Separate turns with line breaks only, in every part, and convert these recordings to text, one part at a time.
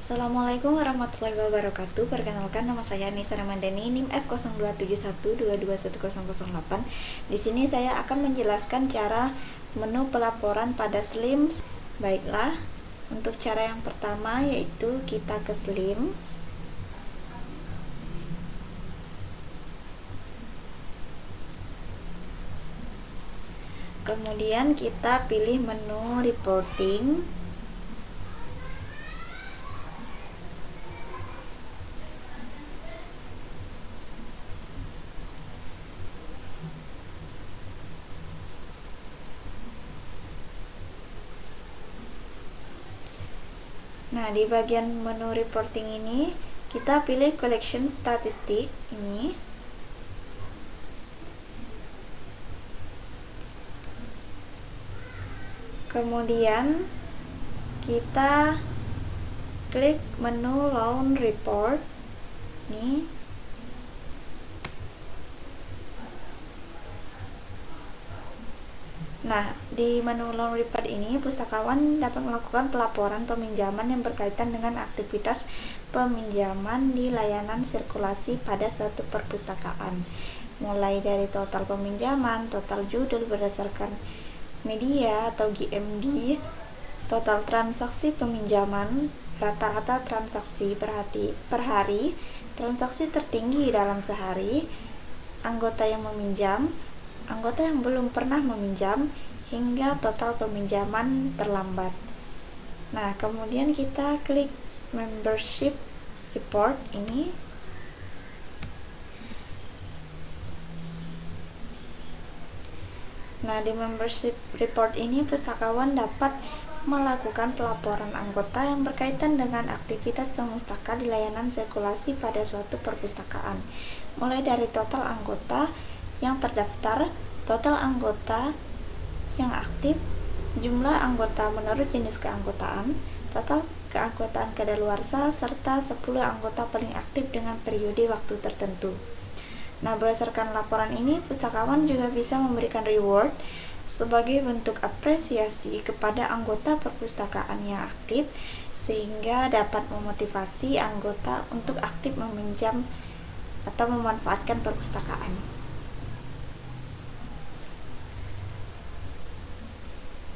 Assalamualaikum warahmatullahi wabarakatuh. Perkenalkan, nama saya Anissa Ramadhani, NIM F0271221008. Di sini saya akan menjelaskan cara menu pelaporan pada Slims. Baiklah, untuk cara yang pertama yaitu kita ke Slims. Kemudian kita pilih menu reporting. Nah, di bagian menu reporting ini kita pilih collection statistik ini. Kemudian kita klik menu loan report nih. Nah, di menu loan report ini pustakawan dapat melakukan pelaporan peminjaman yang berkaitan dengan aktivitas peminjaman di layanan sirkulasi pada suatu perpustakaan, mulai dari total peminjaman, total judul berdasarkan media atau GMD, total transaksi peminjaman, rata-rata transaksi per hari, transaksi tertinggi dalam sehari, anggota yang meminjam, anggota yang belum pernah meminjam, hingga total peminjaman terlambat. Nah, kemudian kita klik membership report ini. Nah, di membership report ini pustakawan dapat melakukan pelaporan anggota yang berkaitan dengan aktivitas pemustaka di layanan sirkulasi pada suatu perpustakaan, mulai dari total anggota yang terdaftar, total anggota yang aktif, jumlah anggota menurut jenis keanggotaan, total keanggotaan kadaluarsa, serta 10 anggota paling aktif dengan periode waktu tertentu. Nah, berdasarkan laporan ini, pustakawan juga bisa memberikan reward sebagai bentuk apresiasi kepada anggota perpustakaan yang aktif, sehingga dapat memotivasi anggota untuk aktif meminjam atau memanfaatkan perpustakaan.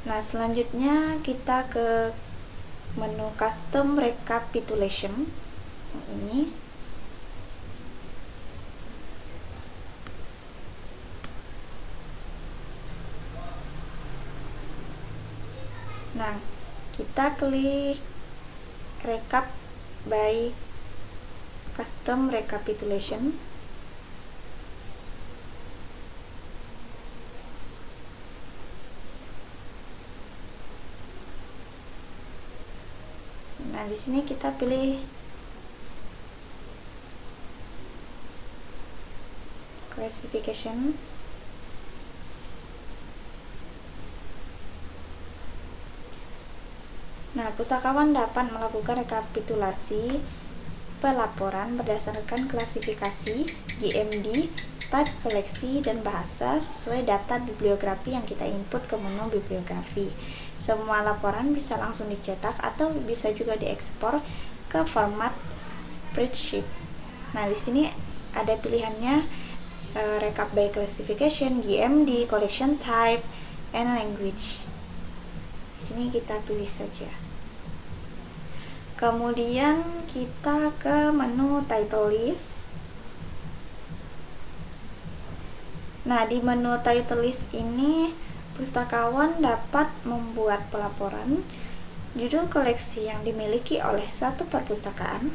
Nah, selanjutnya kita ke menu custom recapitulation ini. Nah, kita klik recap by custom recapitulation. Nah, di sini kita pilih classification. Nah, pustakawan dapat melakukan rekapitulasi pelaporan berdasarkan klasifikasi, GMD, type koleksi, dan bahasa sesuai data bibliografi yang kita input ke menu bibliografi. Semua laporan bisa langsung dicetak atau bisa juga diekspor ke format spreadsheet. Nah, di sini ada pilihannya recap by classification, GMD, collection type, and language. Di sini kita pilih saja. Kemudian kita ke menu title list. Nah, di menu title list ini pustakawan dapat membuat pelaporan judul koleksi yang dimiliki oleh suatu perpustakaan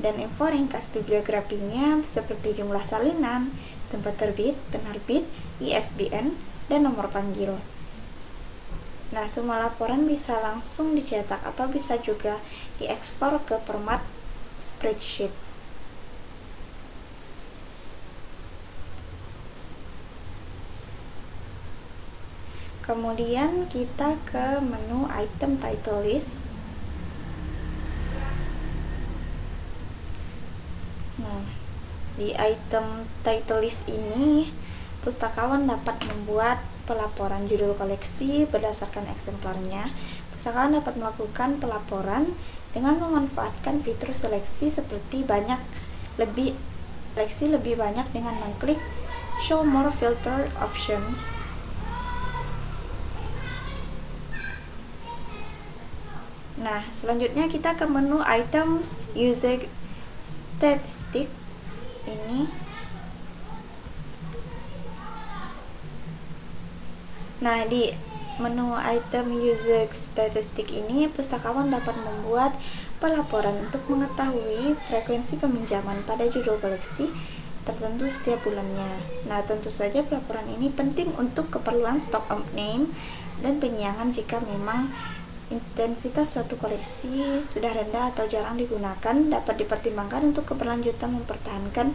dan info ringkas bibliografinya seperti jumlah salinan, tempat terbit, penerbit, ISBN, dan nomor panggil. Nah, semua laporan bisa langsung dicetak atau bisa juga diekspor ke format spreadsheet. Kemudian kita ke menu item title list. Nah, di item title list ini pustakawan dapat membuat pelaporan judul koleksi berdasarkan eksemplarnya. Pustakawan dapat melakukan pelaporan dengan memanfaatkan fitur seleksi seperti lebih banyak dengan mengklik Show More Filter Options. Nah, selanjutnya kita ke menu Items User Statistic ini. Nah, di menu Item User Statistic ini, pustakawan dapat membuat pelaporan untuk mengetahui frekuensi peminjaman pada judul koleksi tertentu setiap bulannya. Nah, tentu saja pelaporan ini penting untuk keperluan stock of name dan penyiangan jika memang intensitas suatu koleksi sudah rendah atau jarang digunakan, dapat dipertimbangkan untuk keberlanjutan mempertahankan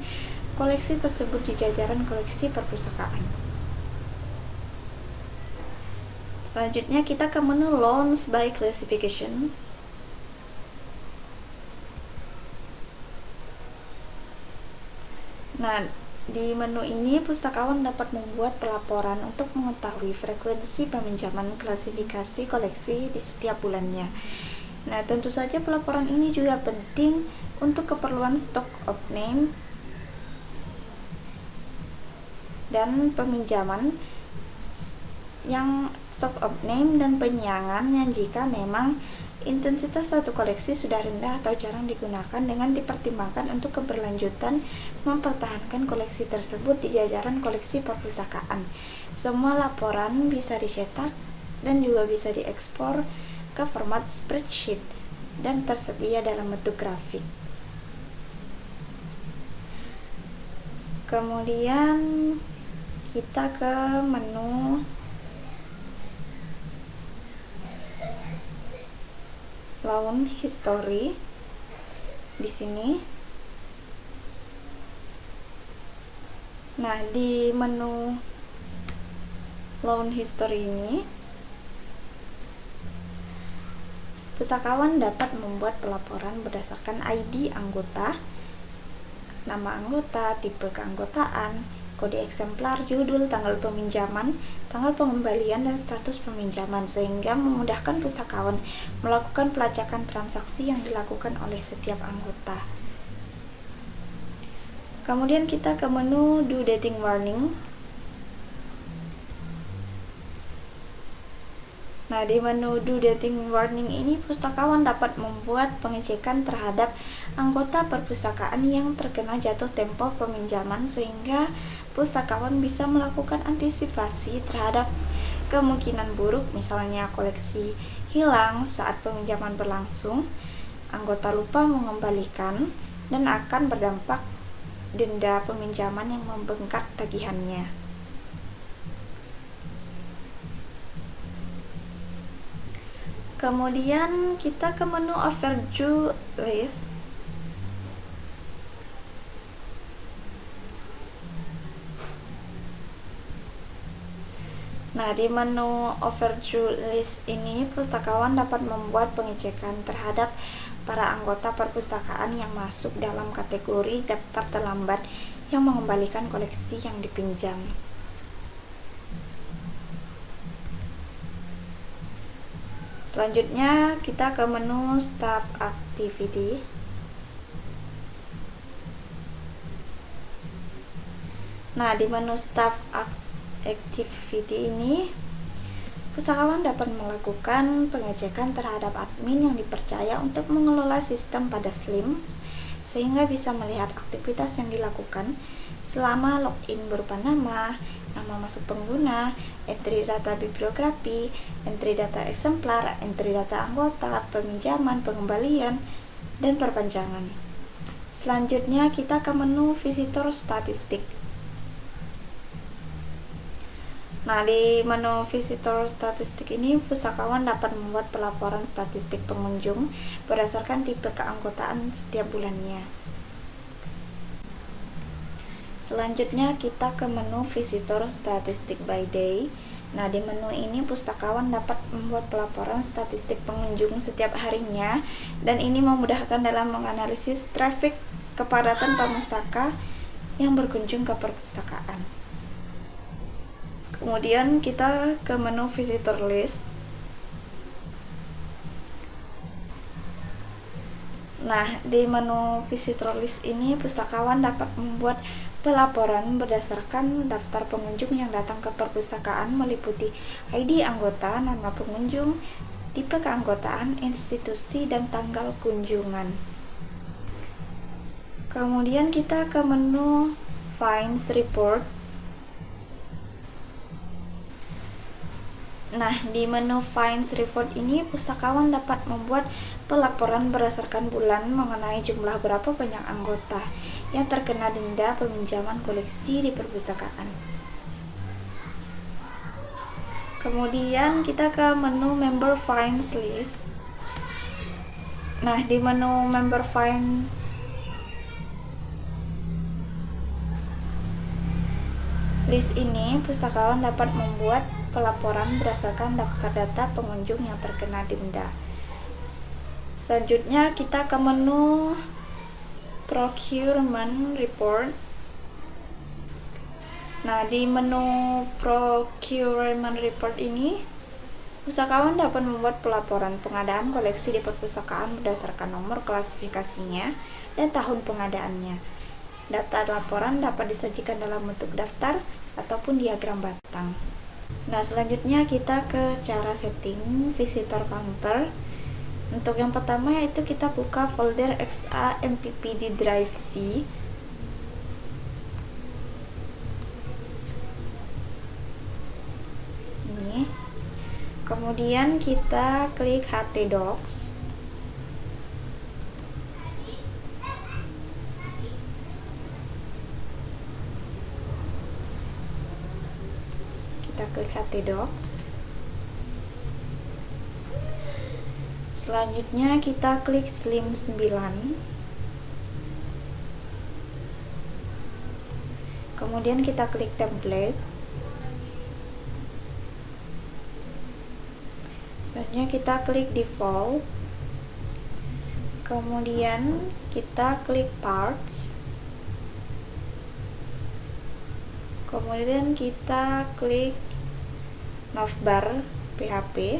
koleksi tersebut di jajaran koleksi perpustakaan. Selanjutnya kita ke menu Loans by Classification. Nah, di menu ini pustakawan dapat membuat pelaporan untuk mengetahui frekuensi peminjaman klasifikasi koleksi di setiap bulannya. Nah, tentu saja pelaporan ini juga penting untuk keperluan stock of name dan peminjaman yang stock of name dan penyiangan yang jika memang intensitas suatu koleksi sudah rendah atau jarang digunakan, dengan dipertimbangkan untuk keberlanjutan mempertahankan koleksi tersebut di jajaran koleksi perpustakaan. Semua laporan bisa dicetak dan juga bisa diekspor ke format spreadsheet dan tersedia dalam bentuk grafik. Kemudian kita ke menu Loan History di sini. Nah, di menu Loan History ini, pustakawan dapat membuat pelaporan berdasarkan ID anggota, nama anggota, tipe keanggotaan, kode eksemplar, judul, tanggal peminjaman, tanggal pengembalian, dan status peminjaman, sehingga memudahkan pustakawan melakukan pelacakan transaksi yang dilakukan oleh setiap anggota. Kemudian kita ke menu Due Dating Warning. Nah, di menu Due Dating Warning ini, pustakawan dapat membuat pengecekan terhadap anggota perpustakaan yang terkena jatuh tempo peminjaman, sehingga pustakawan bisa melakukan antisipasi terhadap kemungkinan buruk, misalnya koleksi hilang saat peminjaman berlangsung, anggota lupa mengembalikan, dan akan berdampak denda peminjaman yang membengkak tagihannya. Kemudian kita ke menu Overdue List. Nah, di menu Overdue List ini, pustakawan dapat membuat pengecekan terhadap para anggota perpustakaan yang masuk dalam kategori daftar terlambat yang mengembalikan koleksi yang dipinjam. Selanjutnya kita ke menu Staff Activity. Nah, di menu Staff Activity ini, pustakawan dapat melakukan pengecekan terhadap admin yang dipercaya untuk mengelola sistem pada SLIM, sehingga bisa melihat aktivitas yang dilakukan selama login berupa nama masuk pengguna, entry data bibliografi, entry data eksemplar, entry data anggota, peminjaman, pengembalian, dan perpanjangan. Selanjutnya kita ke menu Visitor Statistik. Nah, di menu Visitor Statistik ini, pustakawan dapat membuat pelaporan statistik pengunjung berdasarkan tipe keanggotaan setiap bulannya. Selanjutnya kita ke menu Visitor Statistik by Day. Nah, di menu ini pustakawan dapat membuat pelaporan statistik pengunjung setiap harinya, dan ini memudahkan dalam menganalisis traffic kepadatan pemustaka yang berkunjung ke perpustakaan. Kemudian kita ke menu Visitor List. Nah, di menu visitor list ini pustakawan dapat membuat pelaporan berdasarkan daftar pengunjung yang datang ke perpustakaan meliputi ID anggota, nama pengunjung, tipe keanggotaan, institusi, dan tanggal kunjungan. Kemudian kita ke menu Finds Report. Nah, di menu Finds Report ini pustakawan dapat membuat pelaporan berdasarkan bulan mengenai jumlah berapa banyak anggota yang terkena denda peminjaman koleksi di perpustakaan. Kemudian kita ke menu Member Finds List. Nah, di menu Member Finds List ini pustakawan dapat membuat pelaporan berdasarkan daftar data pengunjung yang terkena denda. Selanjutnya kita ke menu Procurement Report. Nah, di menu Procurement Report ini pustakawan dapat membuat pelaporan pengadaan koleksi di perpustakaan berdasarkan nomor klasifikasinya dan tahun pengadaannya. Data laporan dapat disajikan dalam bentuk daftar ataupun diagram batang. Nah, selanjutnya kita ke cara setting visitor counter. Untuk yang pertama yaitu kita buka folder XAMPP di drive C. Ini. Kemudian kita klik htdocs. Kita klik htdocs. Selanjutnya kita klik Slim 9. Kemudian kita klik template. Selanjutnya kita klik default. Kemudian kita klik parts. Kemudian kita klik navbar PHP.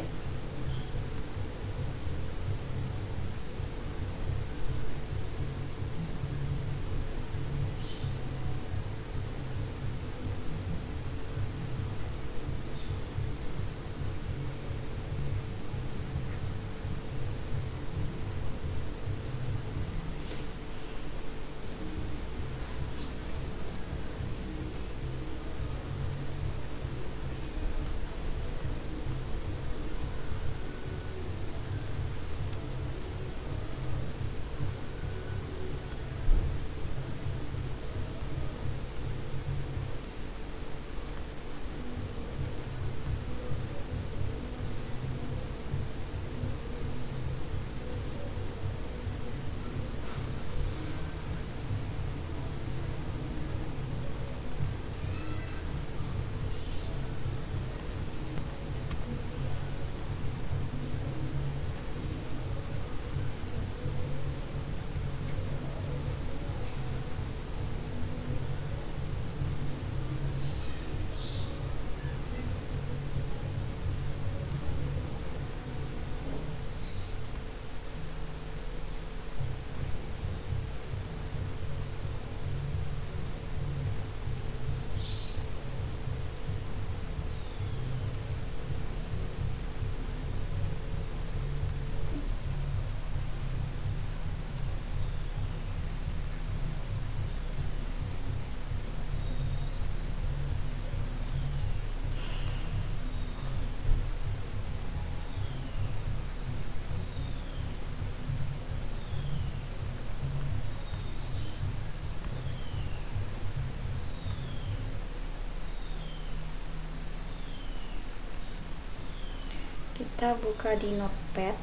Kita buka di Notepad.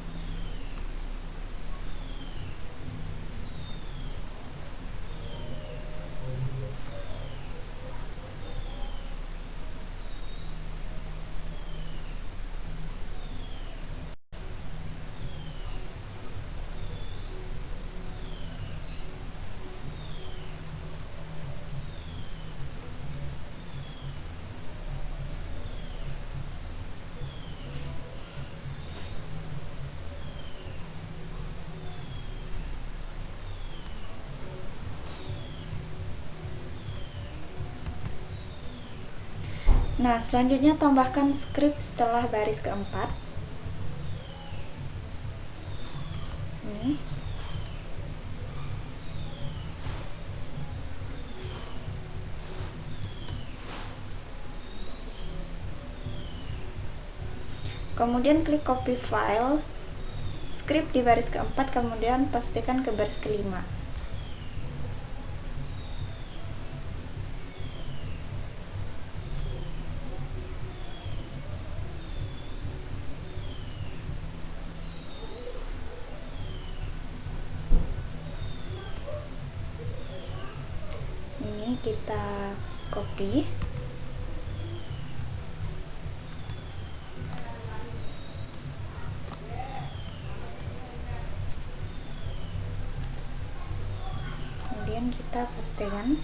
Nah, selanjutnya tambahkan script setelah baris keempat. Ini. Kemudian klik copy file script di baris keempat, kemudian pastikan ke baris kelima. Ini kita copy. Kemudian kita pastekan.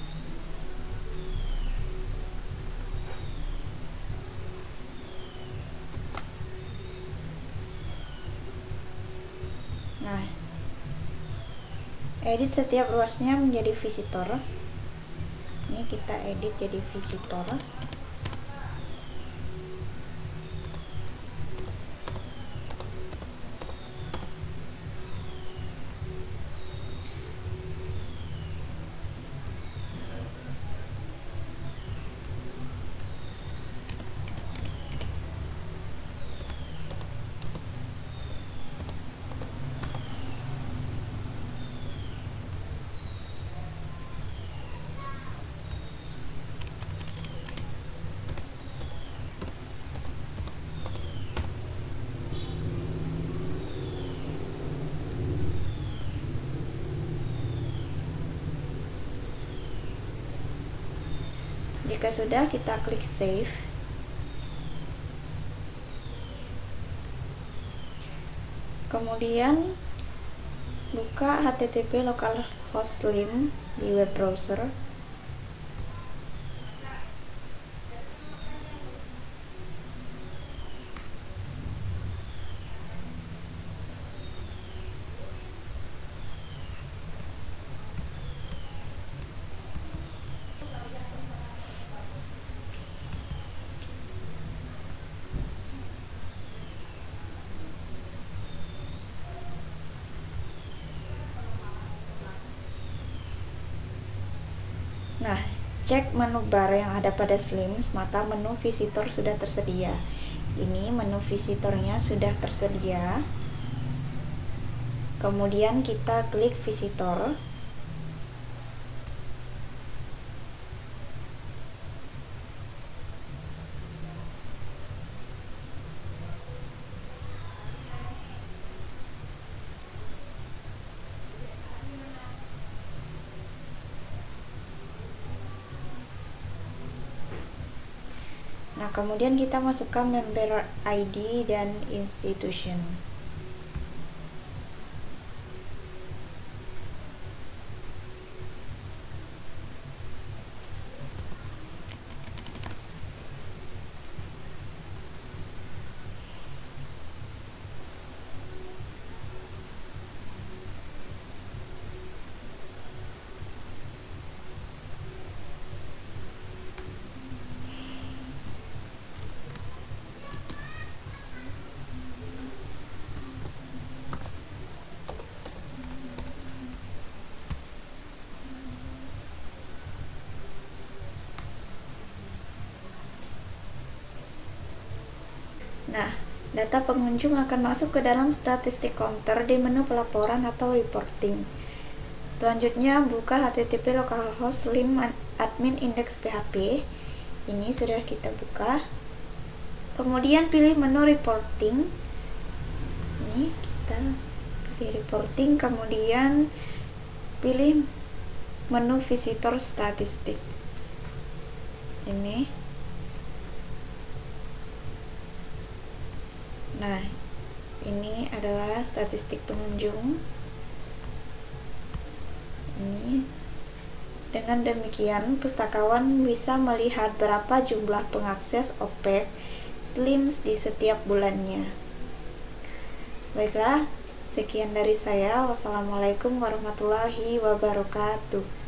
Nah, edit setiap ruasnya menjadi visitor. Ini kita edit jadi visitor. Jika sudah, kita klik save. Kemudian buka http localhost link di web browser. Nah, cek menu bar yang ada pada Slims, maka menu visitor sudah tersedia. Ini menu visitornya sudah tersedia. Kemudian kita klik visitor. Nah, kemudian kita masukkan member ID dan institution. Nah, data pengunjung akan masuk ke dalam statistik counter di menu pelaporan atau reporting. Selanjutnya, buka http localhost link admin index php. Ini sudah kita buka. Kemudian pilih menu reporting. Ini kita pilih reporting, kemudian pilih menu visitor statistik. Ini. Nah, ini adalah statistik pengunjung. Ini. Dengan demikian, pustakawan bisa melihat berapa jumlah pengakses OPEC Slims di setiap bulannya. Baiklah, sekian dari saya. Wassalamualaikum warahmatullahi wabarakatuh.